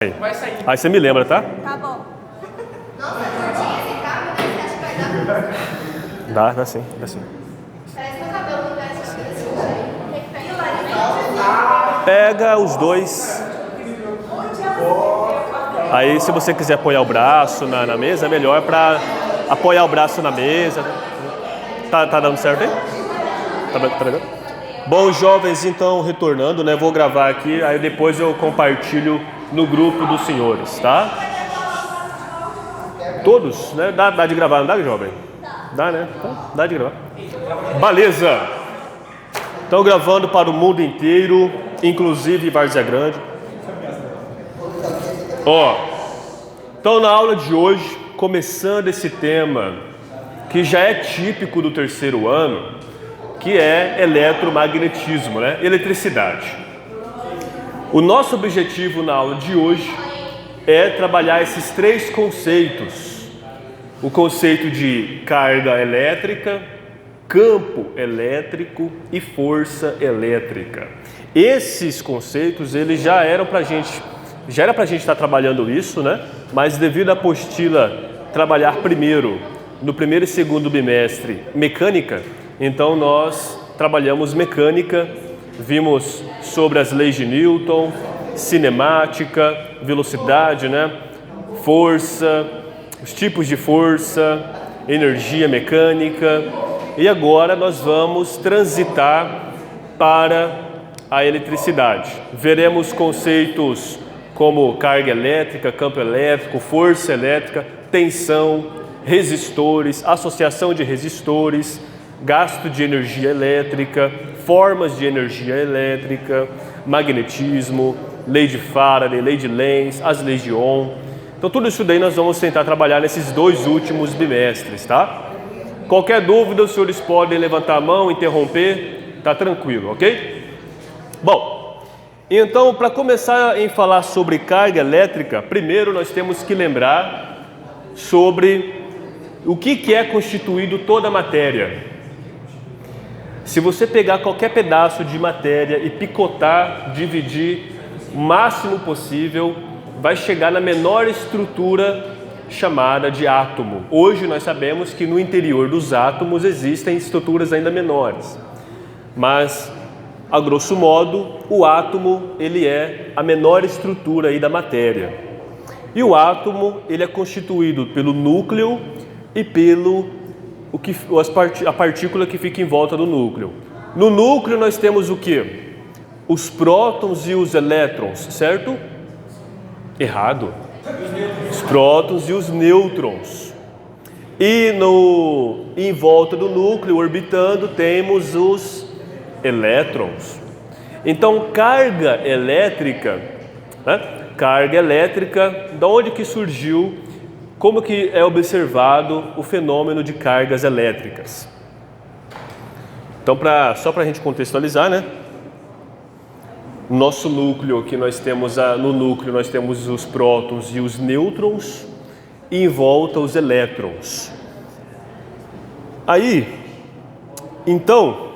Vai sair. Aí você me lembra, tá? Tá bom. Nossa, curtinho esse cabo, né? Você acha que vai dar pra você? Dá sim, dá sim. Parece meu cabelo não vai assim. Tem que pegar. Pega os dois. Aí se você quiser apoiar o braço na mesa, é melhor para apoiar o braço na mesa. Tá dando certo aí? Tá legal? Bom, jovens, então, retornando, né? Vou gravar aqui, aí depois eu compartilho no grupo dos senhores, tá? Todos, né? Dá de gravar, não dá, jovem? Dá, né? Então, dá de gravar. Beleza! Estão gravando para o mundo inteiro, inclusive Várzea Grande. Então na aula de hoje, começando esse tema que já é típico do terceiro ano, que é eletromagnetismo, né? Eletricidade. O nosso objetivo na aula de hoje é trabalhar esses três conceitos. O conceito de carga elétrica, campo elétrico e força elétrica. Esses conceitos, eles já era pra gente estar trabalhando isso, né? Mas devido à apostila trabalhar primeiro, no primeiro e segundo bimestre, mecânica, então nós trabalhamos mecânica, vimos sobre as leis de Newton, cinemática, velocidade, né? Força, os tipos de força, energia mecânica, e agora nós vamos transitar para a eletricidade. Veremos conceitos como carga elétrica, campo elétrico, força elétrica, tensão, resistores, associação de resistores, gasto de energia elétrica, formas de energia elétrica, magnetismo, lei de Faraday, lei de Lenz, as leis de Ohm. Então tudo isso daí nós vamos tentar trabalhar nesses dois últimos bimestres, tá? Qualquer dúvida, os senhores podem levantar a mão, interromper, tá tranquilo, ok? Bom, então para começar a falar sobre carga elétrica, primeiro nós temos que lembrar sobre o que é constituído toda a matéria. Se você pegar qualquer pedaço de matéria e picotar, dividir o máximo possível, vai chegar na menor estrutura chamada de átomo. Hoje nós sabemos que no interior dos átomos existem estruturas ainda menores, mas a grosso modo o átomo ele é a menor estrutura aí da matéria. E o átomo ele é constituído pelo núcleo e a partícula que fica em volta do núcleo. No núcleo nós temos o que? Os prótons e os elétrons, certo? Errado. Os prótons e os nêutrons. E em volta do núcleo, orbitando, temos os elétrons. Então, carga elétrica, né? Carga elétrica, da onde que surgiu? Como que é observado o fenômeno de cargas elétricas? Então, só para a gente contextualizar, né? Nosso núcleo, que nós temos no núcleo nós temos os prótons e os nêutrons, e em volta os elétrons. Aí, então,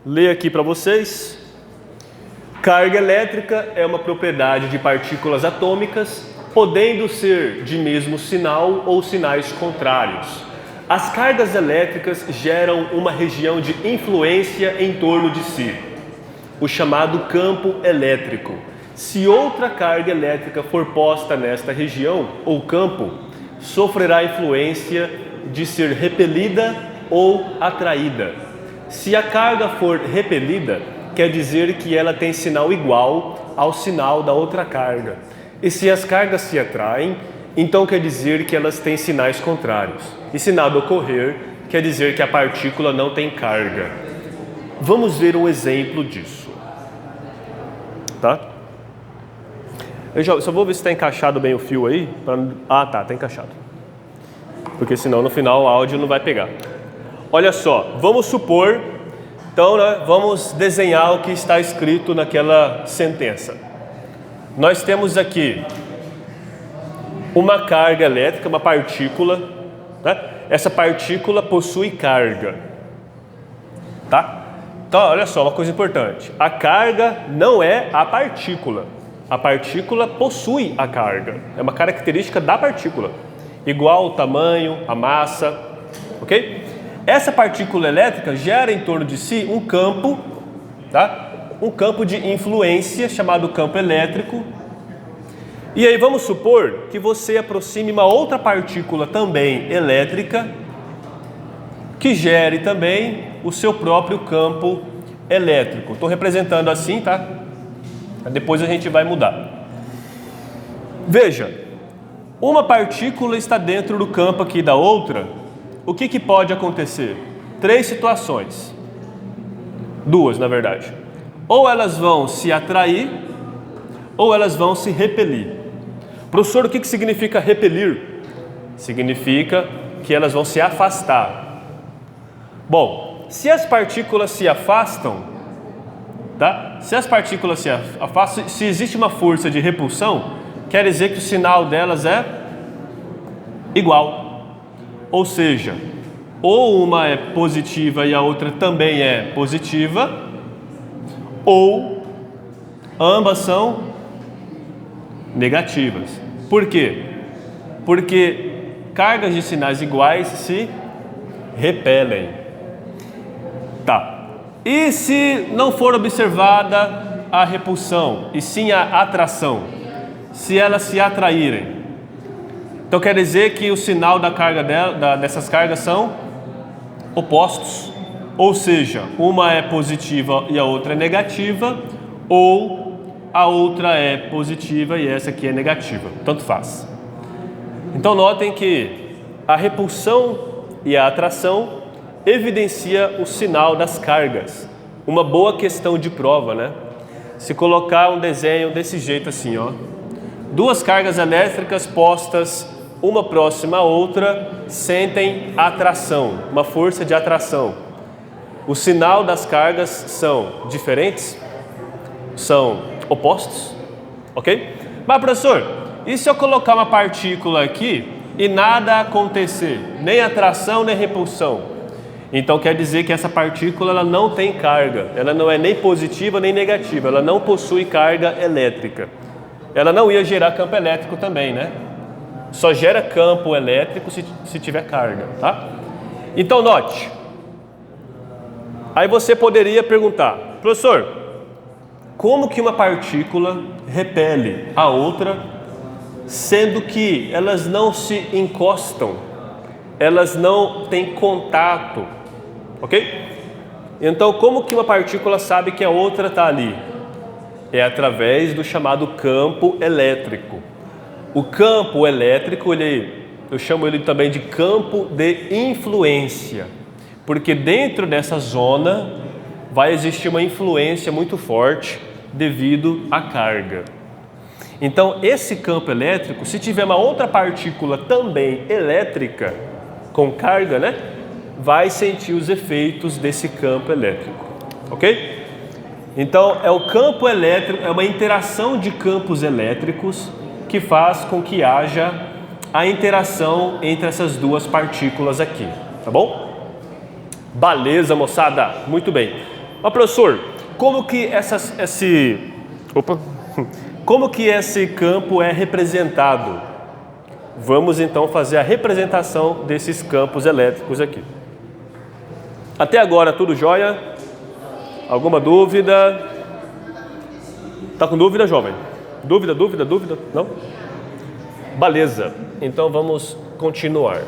leio aqui para vocês. Carga elétrica é uma propriedade de partículas atômicas, podendo ser de mesmo sinal ou sinais contrários. As cargas elétricas geram uma região de influência em torno de si, o chamado campo elétrico. Se outra carga elétrica for posta nesta região ou campo, sofrerá influência de ser repelida ou atraída. Se a carga for repelida, quer dizer que ela tem sinal igual ao sinal da outra carga. E se as cargas se atraem, então quer dizer que elas têm sinais contrários. E se nada ocorrer, quer dizer que a partícula não tem carga. Vamos ver um exemplo disso. Tá? Eu só vou ver se está encaixado bem o fio aí. Tá encaixado. Porque senão no final o áudio não vai pegar. Olha só, vamos supor, então, né, vamos desenhar o que está escrito naquela sentença. Nós temos aqui uma carga elétrica, uma partícula, né? Essa partícula possui carga, tá? Então, olha só, uma coisa importante. A carga não é a partícula. A partícula possui a carga, é uma característica da partícula, igual o tamanho, a massa, ok? Essa partícula elétrica gera em torno de si um campo, tá? Um campo de influência chamado campo elétrico. E aí vamos supor que você aproxime uma outra partícula também elétrica, que gere também o seu próprio campo elétrico. Estou representando assim, tá? Depois a gente vai mudar. Veja, uma partícula está dentro do campo aqui da outra. O que pode acontecer? 3 situações. 2, na verdade. Ou elas vão se atrair, ou elas vão se repelir. Professor, o que significa repelir? Significa que elas vão se afastar. Bom, se as partículas se afastam, tá? Se as partículas se afastam, se existe uma força de repulsão, quer dizer que o sinal delas é igual. Ou seja, ou uma é positiva e a outra também é positiva, ou ambas são negativas. Por quê? Porque cargas de sinais iguais se repelem. Tá. E se não for observada a repulsão, e sim a atração? Se elas se atraírem, então quer dizer que o sinal da carga dessas cargas são opostos. Ou seja, uma é positiva e a outra é negativa, ou a outra é positiva e essa aqui é negativa. Tanto faz. Então notem que a repulsão e a atração evidencia o sinal das cargas. Uma boa questão de prova, né? Se colocar um desenho desse jeito assim, ó. 2 cargas elétricas postas uma próxima à outra sentem atração, uma força de atração. O sinal das cargas são diferentes? São opostos? Ok? Mas professor, e se eu colocar uma partícula aqui e nada acontecer? Nem atração, nem repulsão. Então quer dizer que essa partícula ela não tem carga. Ela não é nem positiva nem negativa. Ela não possui carga elétrica. Ela não ia gerar campo elétrico também, né? Só gera campo elétrico se tiver carga, tá? Então note. Aí você poderia perguntar, professor, como que uma partícula repele a outra, sendo que elas não se encostam, elas não têm contato, ok? Então como que uma partícula sabe que a outra está ali? É através do chamado campo elétrico. O campo elétrico, eu chamo ele também de campo de influência, porque dentro dessa zona vai existir uma influência muito forte devido à carga. Então esse campo elétrico, se tiver uma outra partícula também elétrica com carga, né, vai sentir os efeitos desse campo elétrico, ok? Então é o campo elétrico, é uma interação de campos elétricos que faz com que haja a interação entre essas 2 partículas aqui, tá bom? Beleza, moçada, muito bem. Mas professor, como que esse campo é representado? Vamos então fazer a representação desses campos elétricos aqui. Até agora tudo jóia? Alguma dúvida? Tá com dúvida, jovem? Dúvida? Não? Beleza, então vamos continuar.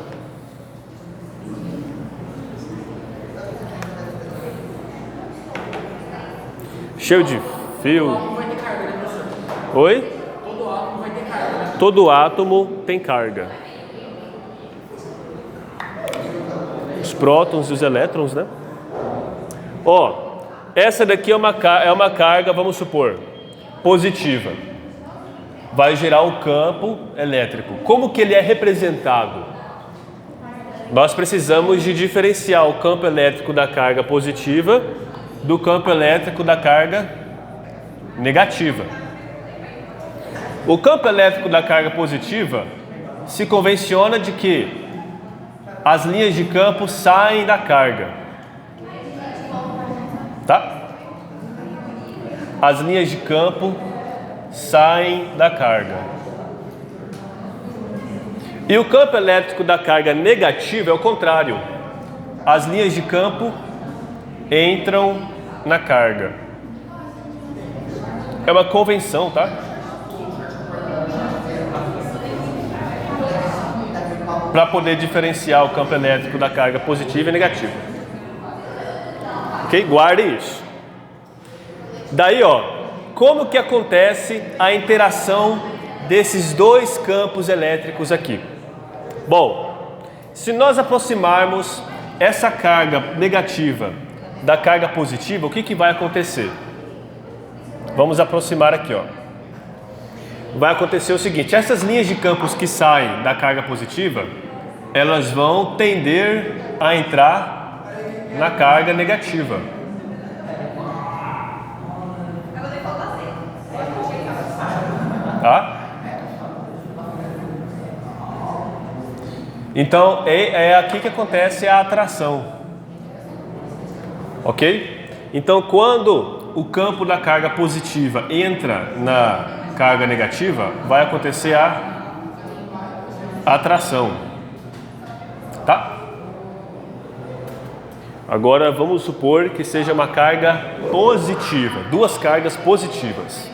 Cheio de fio. Todo átomo vai ter carga, né, professor? Oi? Todo átomo vai ter carga, né? Todo átomo tem carga. Os prótons e os elétrons, né? Ó, essa daqui é uma carga, vamos supor, positiva. Vai gerar um campo elétrico. Como que ele é representado? Nós precisamos de diferenciar o campo elétrico da carga positiva do campo elétrico da carga negativa. O campo elétrico da carga positiva se convenciona de que as linhas de campo saem da carga. Tá? As linhas de campo saem da carga. E o campo elétrico da carga negativa é o contrário. As linhas de campo entram na carga. É uma convenção, tá? Para poder diferenciar o campo elétrico da carga positiva e negativa. Ok? Guardem isso. Daí, ó, como que acontece a interação desses dois campos elétricos aqui? Bom, se nós aproximarmos essa carga negativa da carga positiva, o que vai acontecer? Vamos aproximar aqui, ó. Vai acontecer o seguinte: essas linhas de campos que saem da carga positiva, elas vão tender a entrar na carga negativa. Tá? Então é aqui que acontece a atração. Ok? Então quando o campo da carga positiva entra na carga negativa, vai acontecer a atração. Tá? Agora vamos supor que seja uma carga positiva, duas cargas positivas.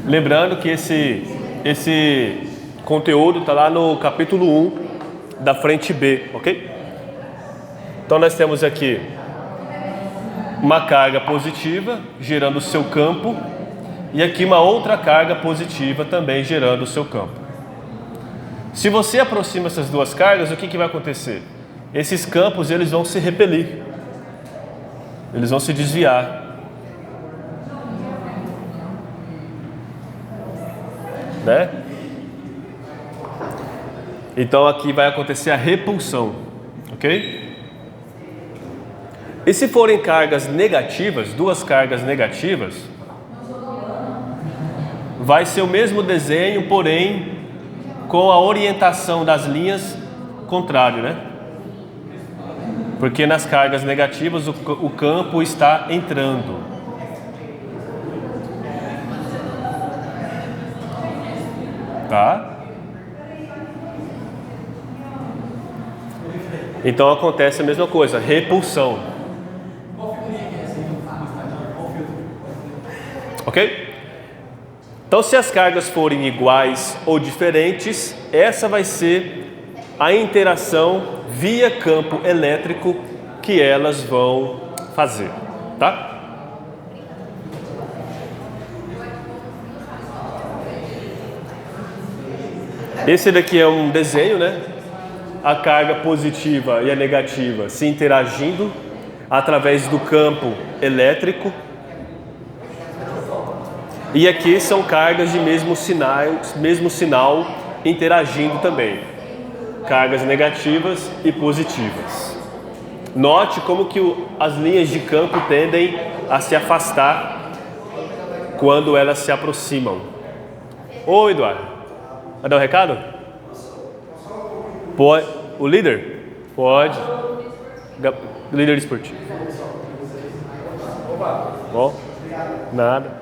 Lembrando que esse conteúdo está lá no capítulo 1 da frente B, ok? Então nós temos aqui uma carga positiva gerando o seu campo e aqui uma outra carga positiva também gerando o seu campo. Se você aproxima essas duas cargas, o que vai acontecer? Esses campos eles vão se repelir, eles vão se desviar. Né? Então aqui vai acontecer a repulsão, ok? E se forem cargas negativas, duas cargas negativas, vai ser o mesmo desenho, porém com a orientação das linhas contrário, né? Porque nas cargas negativas o campo está entrando. Tá? Então acontece a mesma coisa, repulsão. Ok? Então se as cargas forem iguais ou diferentes, essa vai ser a interação via campo elétrico que elas vão fazer. Tá? Esse daqui é um desenho, né? A carga positiva e a negativa se interagindo através do campo elétrico. E aqui são cargas de mesmo sinal interagindo também. Cargas negativas e positivas. Note como que as linhas de campo tendem a se afastar quando elas se aproximam. Ô, Eduardo. Vai dar um recado? Pode. O líder? Pode. Líder esportivo. Bom, nada.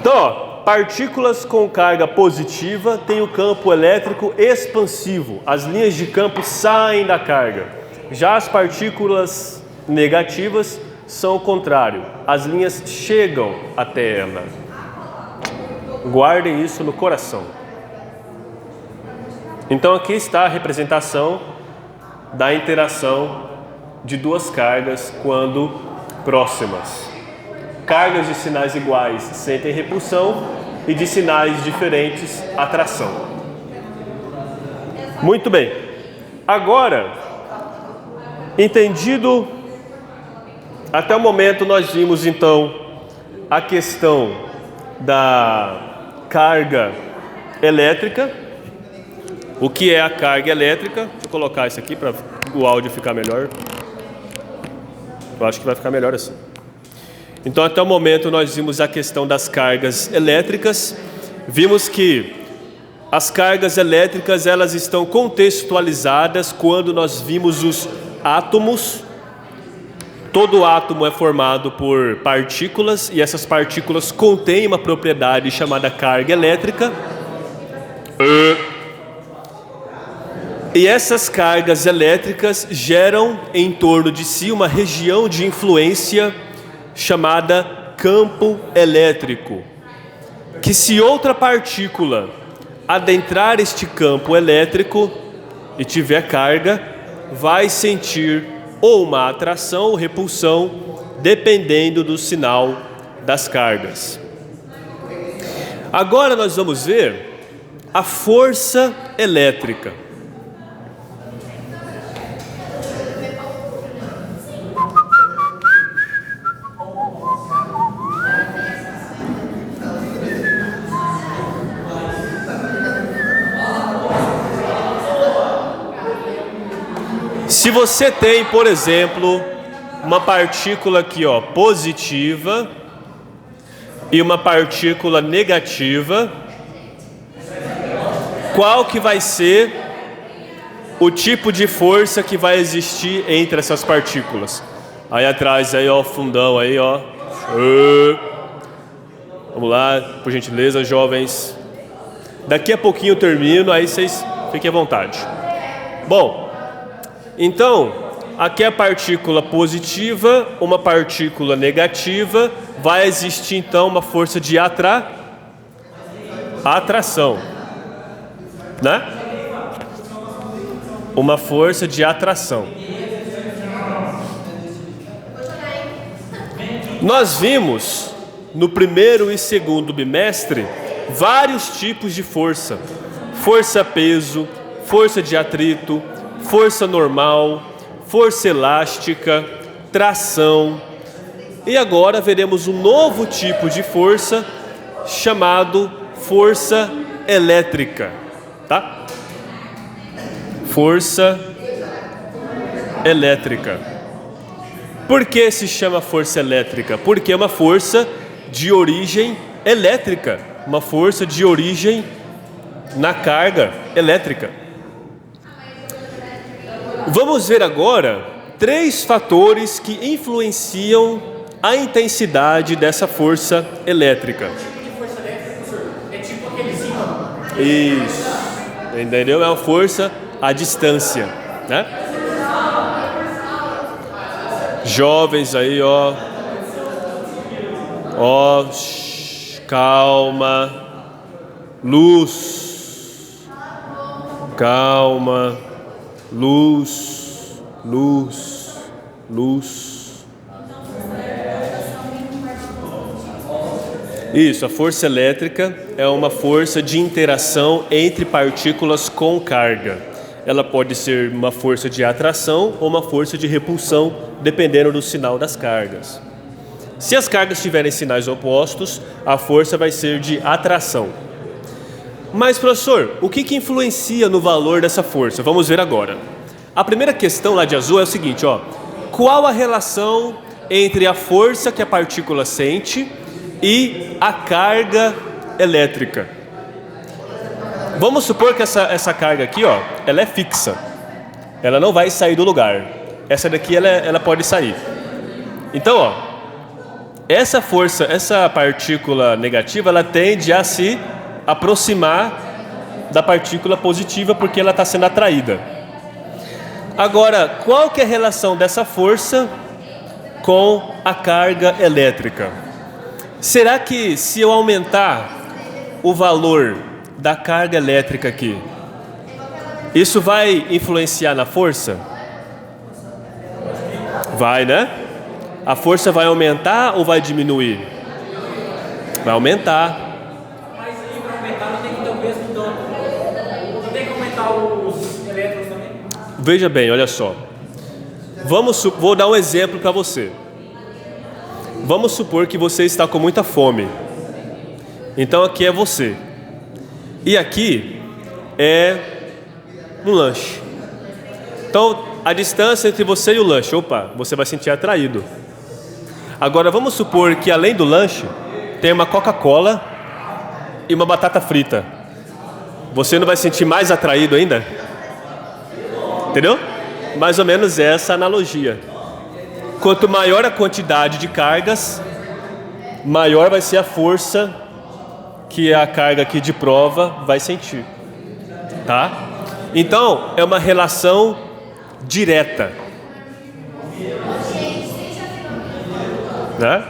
Então, ó, partículas com carga positiva têm o campo elétrico expansivo. As linhas de campo saem da carga. Já as partículas negativas são o contrário. As linhas chegam até ela. Guardem isso no coração. Então aqui está a representação da interação de duas cargas quando próximas. Cargas de sinais iguais sentem repulsão e de sinais diferentes atração. Muito bem. Agora, entendido, até o momento nós vimos então a questão da carga elétrica. O que é a carga elétrica? Deixa eu colocar isso aqui para o áudio ficar melhor. Eu acho que vai ficar melhor assim. Então até o momento nós vimos a questão das cargas elétricas. Vimos que As cargas elétricas, elas estão contextualizadas quando nós vimos os átomos. Todo átomo é formado por partículas e essas partículas contêm uma propriedade chamada carga elétrica. E essas cargas elétricas geram em torno de si uma região de influência chamada campo elétrico. Que se outra partícula adentrar este campo elétrico e tiver carga, vai sentir ou uma atração ou repulsão, dependendo do sinal das cargas. Agora nós vamos ver a força elétrica. Se você tem, por exemplo, uma partícula aqui, ó, positiva e uma partícula negativa, qual que vai ser o tipo de força que vai existir entre essas partículas? Aí atrás, aí ó, fundão aí, ó. Vamos lá, por gentileza, jovens. Daqui a pouquinho eu termino, aí vocês fiquem à vontade. Bom, então, aqui é a partícula positiva, uma partícula negativa, vai existir então uma força de atração, né? Uma força de atração. Nós vimos no primeiro e segundo bimestre vários tipos de força: força-peso, força de atrito, força normal, força elástica, tração. E agora veremos um novo tipo de força chamado força elétrica, tá? Força elétrica. Por que se chama força elétrica? Porque é uma força de origem elétrica, uma força de origem na carga elétrica. Vamos ver agora 3 fatores que influenciam a intensidade dessa força elétrica. Força elétrica, professor, é tipo aquele ímã. Isso, entendeu? É uma força à distância, né? Jovens aí, ó. Ó, calma. Luz. Calma. Luz, luz, luz. Isso, a força elétrica é uma força de interação entre partículas com carga. Ela pode ser uma força de atração ou uma força de repulsão, dependendo do sinal das cargas. Se as cargas tiverem sinais opostos, a força vai ser de atração. Mas, professor, o que influencia no valor dessa força? Vamos ver agora. A primeira questão lá de azul é o seguinte, ó. Qual a relação entre a força que a partícula sente e a carga elétrica? Vamos supor que essa carga aqui, ó, ela é fixa. Ela não vai sair do lugar. Essa daqui, ela pode sair. Então, ó, essa força, essa partícula negativa, ela tende a se aproximar da partícula positiva porque ela está sendo atraída. Agora, qual que é a relação dessa força com a carga elétrica? Será que se eu aumentar o valor da carga elétrica aqui, isso vai influenciar na força? Vai, né? A força vai aumentar ou vai diminuir? Vai aumentar. Veja bem, olha só. Vou dar um exemplo para você. Vamos supor que você está com muita fome. Então aqui é você. E aqui é um lanche. Então a distância entre você e o lanche, opa, você vai sentir atraído. Agora vamos supor que além do lanche tem uma Coca-Cola e uma batata frita. você não vai sentir mais atraído ainda? Entendeu? Mais ou menos essa analogia. Quanto maior a quantidade de cargas, maior vai ser a força que a carga aqui de prova vai sentir. Tá? Então, é uma relação direta. Né?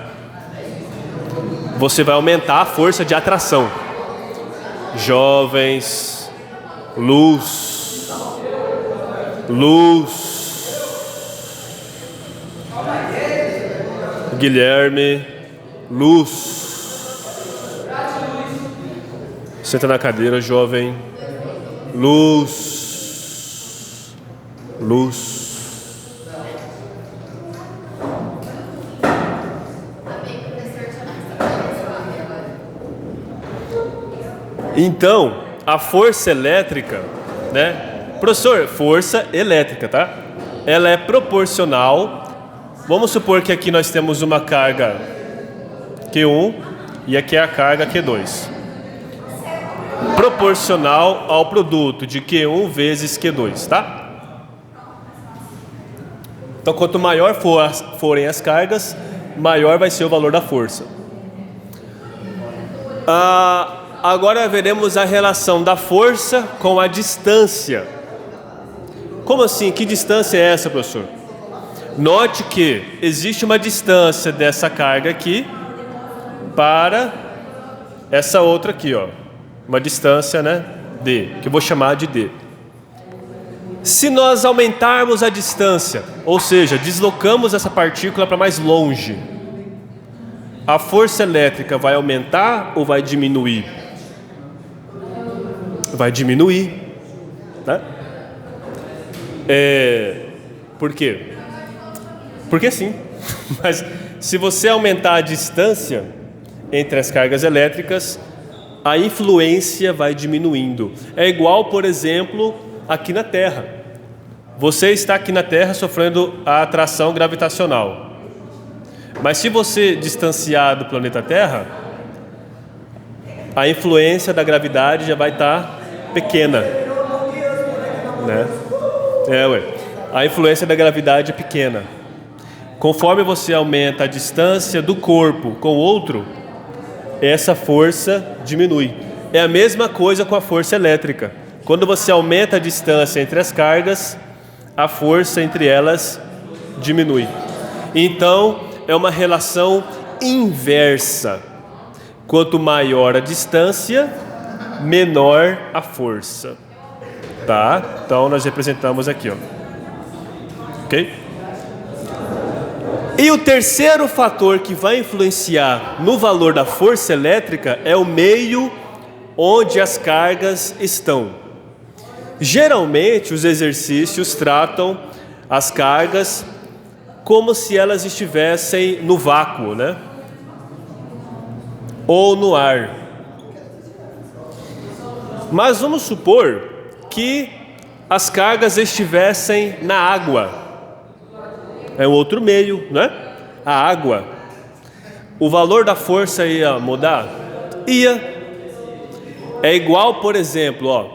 Você vai aumentar a força de atração. Jovens, luz, Guilherme, luz. Senta na cadeira, jovem. Luz. Então, a força elétrica, né? Professor, força elétrica, tá? Ela é proporcional. Vamos supor que aqui nós temos uma carga Q1 e aqui é a carga Q2. Proporcional ao produto de Q1 vezes Q2, tá? Então, quanto maior forem as cargas, maior vai ser o valor da força. Agora veremos a relação da força com a distância. Como assim? Que distância é essa, professor? Note que existe uma distância dessa carga aqui para essa outra aqui, ó. Uma distância, né? D, que eu vou chamar de D. Se nós aumentarmos a distância, ou seja, deslocamos essa partícula para mais longe, a força elétrica vai aumentar ou vai diminuir? Vai diminuir, né? Por quê? Porque sim. Mas se você aumentar a distância entre as cargas elétricas, a influência vai diminuindo. É igual, por exemplo, aqui na Terra. Você está aqui na Terra sofrendo a atração gravitacional. Mas se você distanciar do planeta Terra, a influência da gravidade já vai estar pequena, né? A influência da gravidade é pequena. Conforme você aumenta a distância do corpo com o outro, essa força diminui. É a mesma coisa com a força elétrica. Quando você aumenta a distância entre as cargas, a força entre elas diminui. Então, é uma relação inversa. Quanto maior a distância, menor a força. Tá? Então, nós representamos aqui, ó. Ok? E o terceiro fator que vai influenciar no valor da força elétrica é o meio onde as cargas estão. Geralmente, os exercícios tratam as cargas como se elas estivessem no vácuo, né? Ou no ar. Mas vamos supor que as cargas estivessem na água. É um outro meio, né? A água. O valor da força ia mudar? Ia. É igual, por exemplo, ó.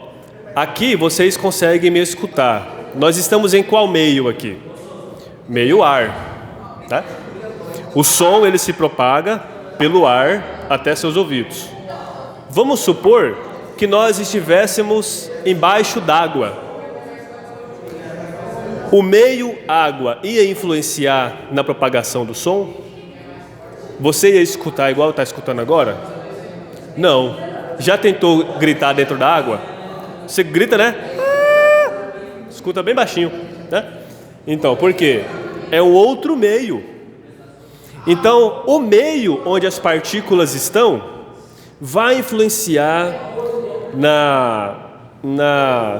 Aqui vocês conseguem me escutar. Nós estamos em qual meio aqui? Meio ar, tá? O som ele se propaga pelo ar até seus ouvidos. Vamos supor que nós estivéssemos embaixo d'água. O meio água ia influenciar na propagação do som? Você ia escutar igual está escutando agora? Não. Já tentou gritar dentro da água? Você grita, né? Escuta bem baixinho, né? Então, por quê? É um outro meio. Então, o meio onde as partículas estão vai influenciar na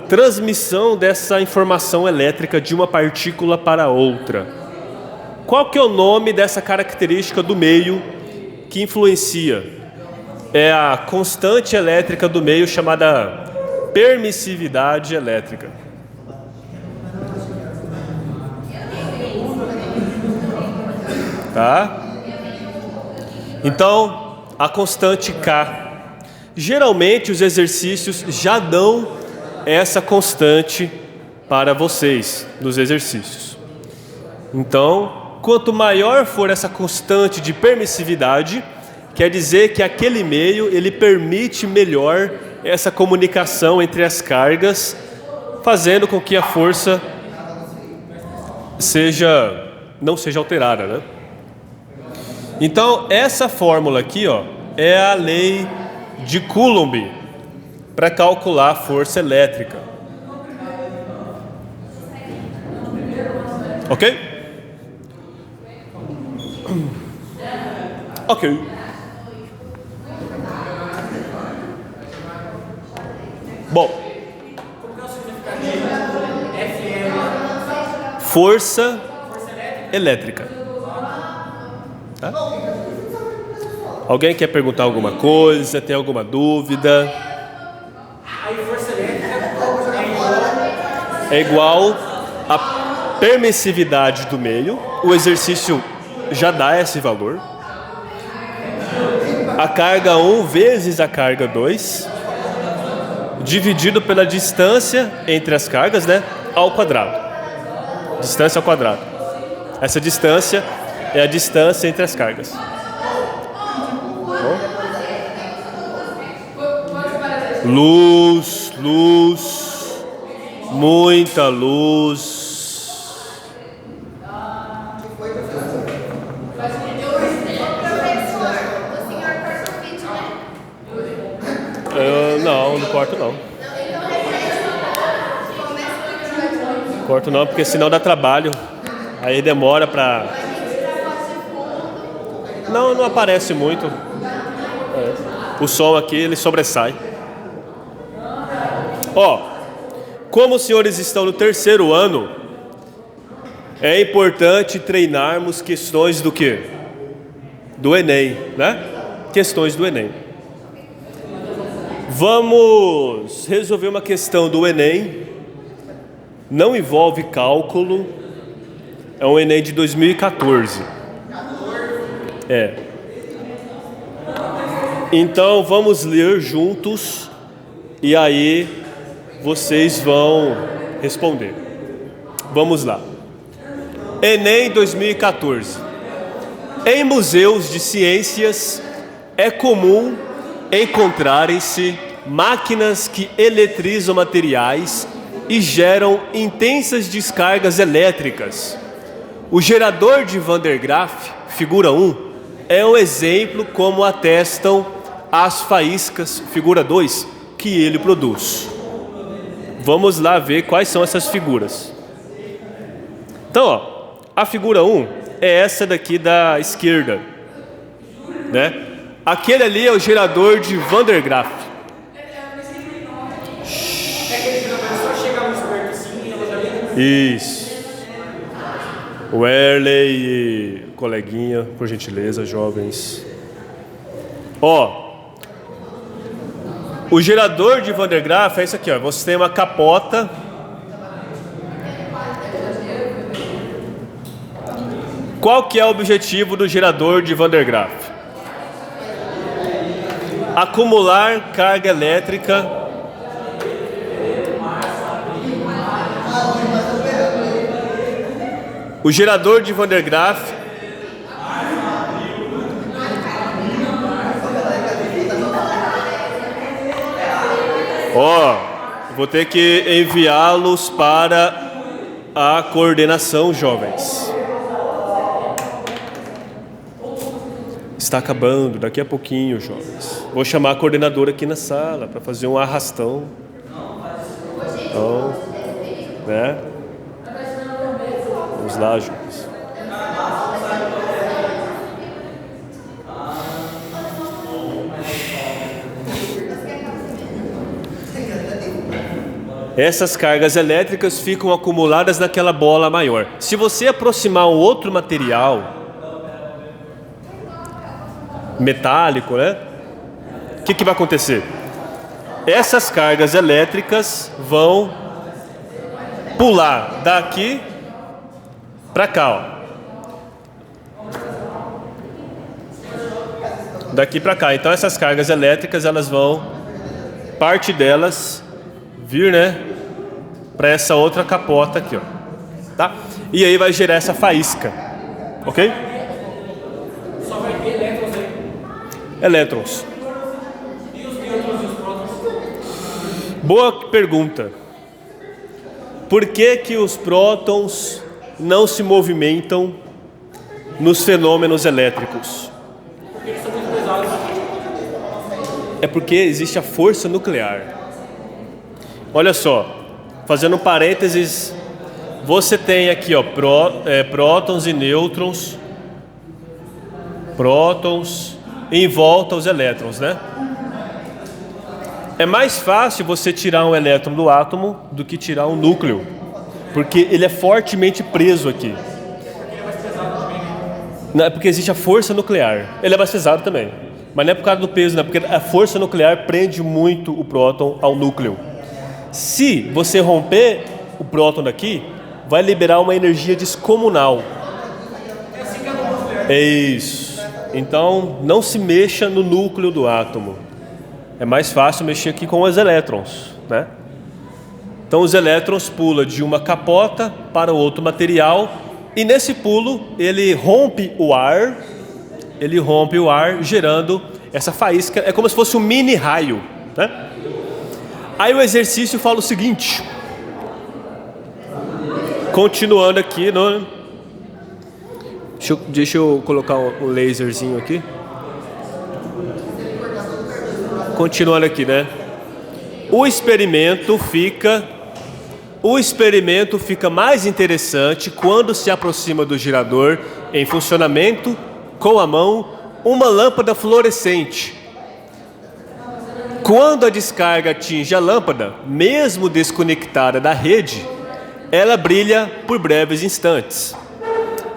transmissão dessa informação elétrica de uma partícula para outra. Qual que é o nome dessa característica do meio que influencia? É a constante elétrica do meio chamada permissividade elétrica. Tá? Então, a constante K. Geralmente os exercícios já dão essa constante para vocês nos exercícios. Então, quanto maior for essa constante de permissividade, quer dizer que aquele meio ele permite melhor essa comunicação entre as cargas, fazendo com que a força não seja alterada, né? Então, essa fórmula aqui, ó, é a lei de Coulomb para calcular a força elétrica. Ok? Ok. Bom, força elétrica. Tá? Alguém quer perguntar alguma coisa? Tem alguma dúvida? Aí força elétrica É igual a permissividade do meio. O exercício já dá esse valor. A carga 1 vezes a carga 2, dividido pela distância entre as cargas, né, ao quadrado. Distância ao quadrado. Essa distância é a distância entre as cargas. Luz, luz, muita luz. Não, não corto não. Corto não, porque senão dá trabalho. Aí demora pra... Não aparece muito. O som aqui, ele sobressai. Ó, como os senhores estão no terceiro ano, é importante treinarmos questões do quê? Do Enem, né? Questões do Enem. Vamos resolver uma questão do Enem. Não envolve cálculo. É um Enem de 2014. Então vamos ler juntos e aí vocês vão responder. Vamos lá. Enem 2014. Em museus de ciências é comum encontrarem-se máquinas que eletrizam materiais e geram intensas descargas elétricas. O gerador de Van der Graaf, figura 1, é um exemplo como atestam as faíscas, figura 2, que ele produz. Vamos lá ver quais são essas figuras. Então, ó, a figura 1 é essa daqui da esquerda, né? Aquele ali é o gerador de Van der Graaf. Isso. O Erley e coleguinha, por gentileza, jovens. Ó, o gerador de Van der Graaf é isso aqui, ó. Você tem uma capota. Qual que é o objetivo do gerador de Van der Graaf? Acumular carga elétrica o gerador de Van der Graaf vou ter que enviá-los para a coordenação, jovens. Está acabando, daqui a pouquinho, jovens. Vou chamar a coordenadora aqui na sala para fazer um arrastão. Então, né? Vamos lá, jovens. Essas cargas elétricas ficam acumuladas naquela bola maior. Se você aproximar um outro material metálico, né? O que vai acontecer? Essas cargas elétricas vão pular daqui para cá, ó. daqui para cá. Então essas cargas elétricas, elas vão, parte delas, vir, né, para essa outra capota aqui, ó, tá? E aí vai gerar essa faísca, ok? Só vai ter elétrons aí. Elétrons. E os nêutrons e os prótons? Boa pergunta. Por que que os prótons não se movimentam nos fenômenos elétricos? Porque eles são muito pesados. É porque existe a força nuclear. Olha só, fazendo um parênteses, você tem aqui, ó, prótons e nêutrons, prótons em volta aos elétrons, né? É mais fácil você tirar um elétron do átomo do que tirar um núcleo, porque ele é fortemente preso aqui. Não, é porque existe a força nuclear. Ele é mais pesado também, mas não é por causa do peso, não, é porque a força nuclear prende muito o próton ao núcleo. Se você romper o próton daqui, vai liberar uma energia descomunal. É isso. Então, não se mexa no núcleo do átomo. É mais fácil mexer aqui com os elétrons, né? Então, os elétrons pulam de uma capota para outro material e nesse pulo ele rompe o ar, gerando essa faísca. É como se fosse um mini raio, né? Aí o exercício fala o seguinte, continuando aqui, deixa eu colocar um laserzinho aqui. Continuando aqui, né? O experimento fica mais interessante quando se aproxima do girador em funcionamento com a mão uma lâmpada fluorescente. Quando a descarga atinge a lâmpada, mesmo desconectada da rede, ela brilha por breves instantes.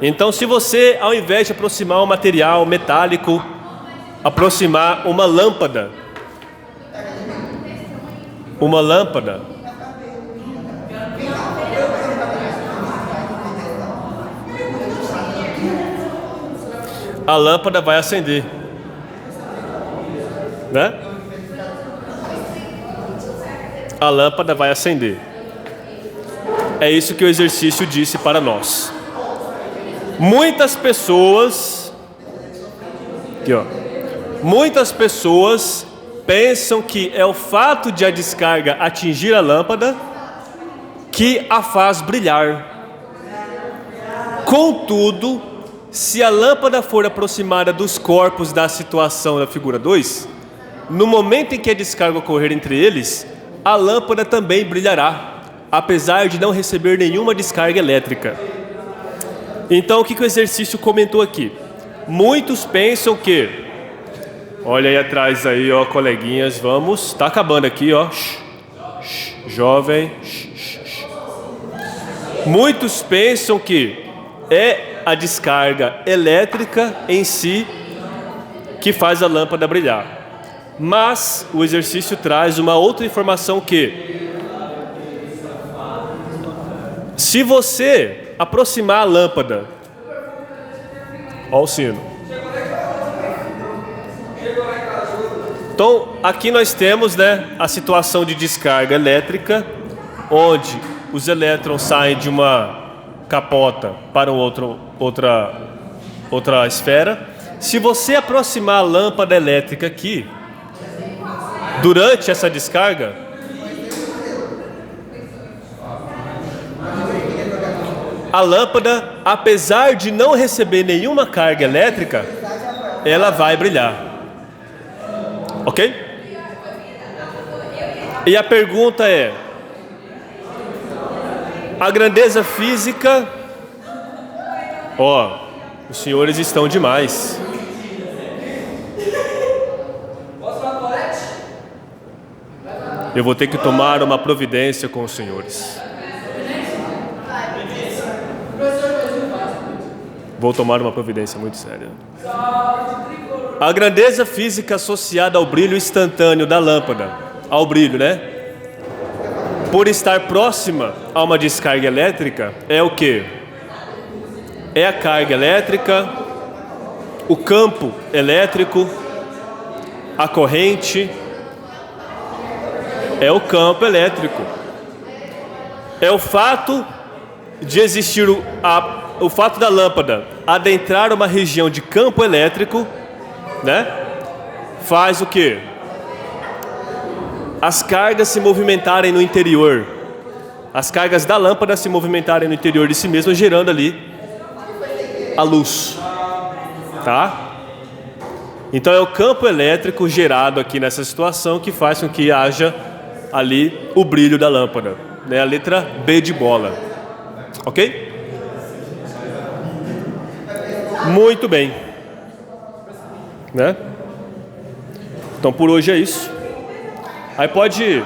Então, se você, ao invés de aproximar um material metálico, aproximar uma lâmpada, a lâmpada vai acender, né? A lâmpada vai acender. É isso que o exercício disse para nós. Muitas pessoas pensam que é o fato de a descarga atingir a lâmpada que a faz brilhar. Contudo, se a lâmpada for aproximada dos corpos da situação da figura 2, no momento em que a descarga ocorrer entre eles, a lâmpada também brilhará, apesar de não receber nenhuma descarga elétrica. Então, o que o exercício comentou aqui? Muitos pensam que, olha aí atrás aí, ó, coleguinhas, vamos, tá acabando aqui, ó, jovem, muitos pensam que é a descarga elétrica em si que faz a lâmpada brilhar. Mas o exercício traz uma outra informação que, se você aproximar a lâmpada, ó o sino. Então, aqui nós temos, né, a situação de descarga elétrica, onde os elétrons saem de uma capota para outra esfera. Se você aproximar a lâmpada elétrica aqui, durante essa descarga, a lâmpada, apesar de não receber nenhuma carga elétrica, ela vai brilhar. Ok? E a pergunta é: a grandeza física... Ó, os senhores estão demais. Eu vou ter que tomar uma providência com os senhores. Vou tomar uma providência muito séria. A grandeza física associada ao brilho instantâneo da lâmpada, ao brilho, né? Por estar próxima a uma descarga elétrica, é o quê? É a carga elétrica, o campo elétrico a corrente, é o campo elétrico. É o fato de existir o fato da lâmpada adentrar uma região de campo elétrico, né? Faz o quê? As cargas se movimentarem no interior. As cargas da lâmpada se movimentarem no interior de si mesma, gerando ali a luz. Tá? Então é o campo elétrico gerado aqui nessa situação que faz com que haja ali o brilho da lâmpada, né? A letra B de bola. Ok? Muito bem, né? Então por hoje é isso. Aí pode